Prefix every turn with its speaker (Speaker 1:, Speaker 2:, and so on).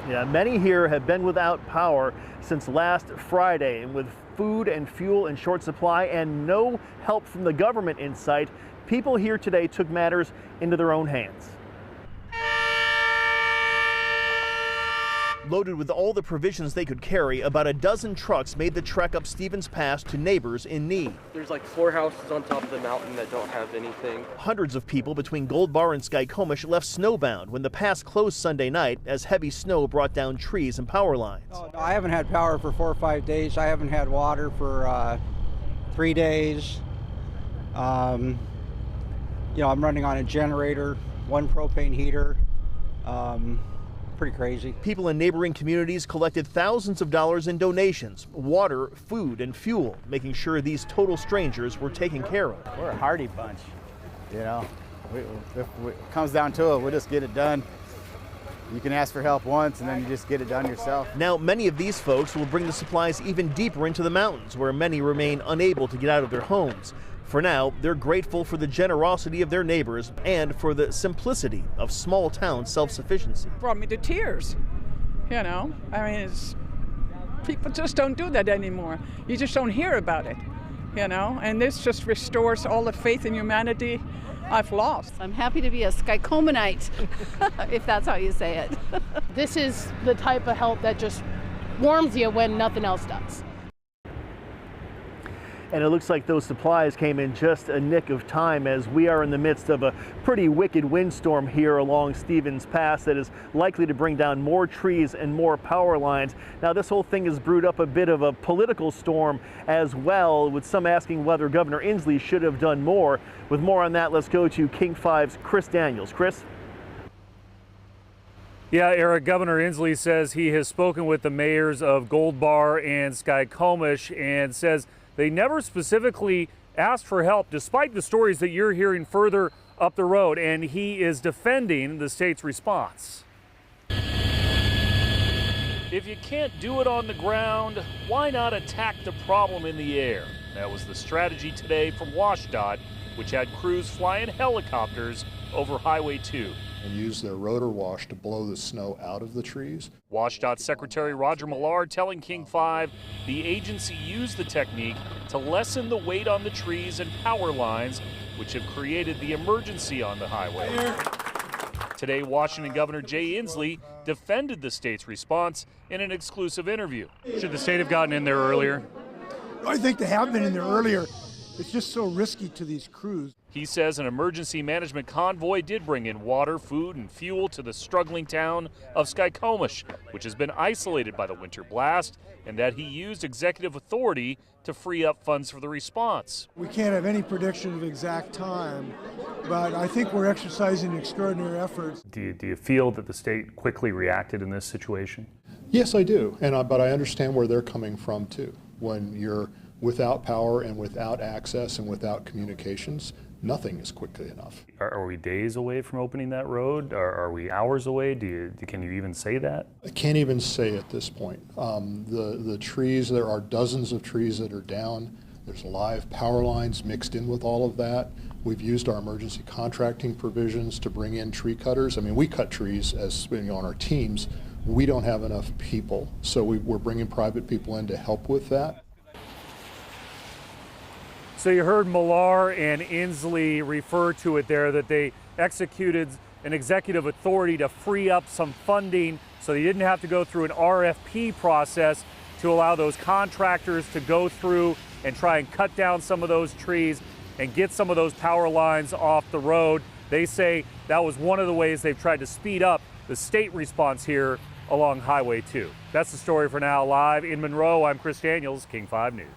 Speaker 1: Yeah, many here have been without power since last Friday, and with food and fuel in short supply and no help from the government in sight, people here today took matters into their own hands. Loaded with all the provisions they could carry, about a dozen trucks made the trek up Stevens Pass to neighbors in need.
Speaker 2: There's like 4 houses on top of the mountain that don't have anything.
Speaker 1: Hundreds of people between Gold Bar and Skykomish left snowbound when the pass closed Sunday night as heavy snow brought down trees and power lines.
Speaker 3: Oh, no, I haven't had power for 4 or 5 days. I haven't had water for 3 days. I'm running on a generator, 1 propane heater. Pretty crazy. People in neighboring communities collected thousands of dollars in donations, water, food, and fuel, making sure these total strangers were taken care of.
Speaker 4: We're a hardy bunch, you know. If it comes down to it, we'll just get it done. You can ask for help once and then you just get it done yourself.
Speaker 1: Now, many of these folks will bring the supplies even deeper into the mountains, where many remain unable to get out of their homes. For now, they're grateful for the generosity of their neighbors and for the simplicity of small town self-sufficiency.
Speaker 5: Brought me to tears, you know. I mean, people just don't do that anymore. You just don't hear about it, you know. And this just restores all the faith in humanity I've lost.
Speaker 6: I'm happy to be a Skykomanite, if that's how you say it.
Speaker 7: This is the type of help that just warms you when nothing else does.
Speaker 1: And it looks like those supplies came in just a nick of time, as we are in the midst of a pretty wicked windstorm here along Stevens Pass that is likely to bring down more trees and more power lines. Now, this whole thing has brewed up a bit of a political storm as well, with some asking whether Governor Inslee should have done more. With more on that, let's go to King 5's Chris Daniels. Chris?
Speaker 8: Yeah, Eric, Governor Inslee says he has spoken with the mayors of Gold Bar and Skykomish and says they never specifically asked for help, despite the stories that you're hearing further up the road, and he is defending the state's response. If you can't do it on the ground, why not attack the problem in the air? That was the strategy today from WashDOT, which had crews flying helicopters over Highway 2.
Speaker 9: And use their rotor wash to blow the snow out of the trees.
Speaker 8: WashDOT Secretary Roger Millard telling King 5 the agency used the technique to lessen the weight on the trees and power lines, which have created the emergency on the highway. Today, Washington Governor Jay Inslee defended the state's response in an exclusive interview. Should the state have gotten in there earlier?
Speaker 10: I think they have been in there earlier. It's just so risky to these crews.
Speaker 8: He says an emergency management convoy did bring in water, food, and fuel to the struggling town of Skykomish, which has been isolated by the winter blast, and that he used executive authority to free up funds for the response.
Speaker 10: We can't have any prediction of exact time, but I think we're exercising extraordinary efforts.
Speaker 8: Do you feel that the state quickly reacted in this situation?
Speaker 9: Yes, I do, but I understand where they're coming from too. When you're without power and without access and without communications, nothing is quickly enough.
Speaker 8: Are we days away from opening that road? Are we hours away? Can you even say that?
Speaker 9: I can't even say at this point. The trees, there are dozens of trees that are down. There's live power lines mixed in with all of that. We've used our emergency contracting provisions to bring in tree cutters. I mean, we cut trees as on our teams. We don't have enough people, so we're bringing private people in to help with that.
Speaker 8: So you heard Millar and Inslee refer to it there, that they executed an executive authority to free up some funding so they didn't have to go through an RFP process to allow those contractors to go through and try and cut down some of those trees and get some of those power lines off the road. They say that was one of the ways they've tried to speed up the state response here along Highway 2. That's the story for now. Live in Monroe, I'm Chris Daniels, King 5 News.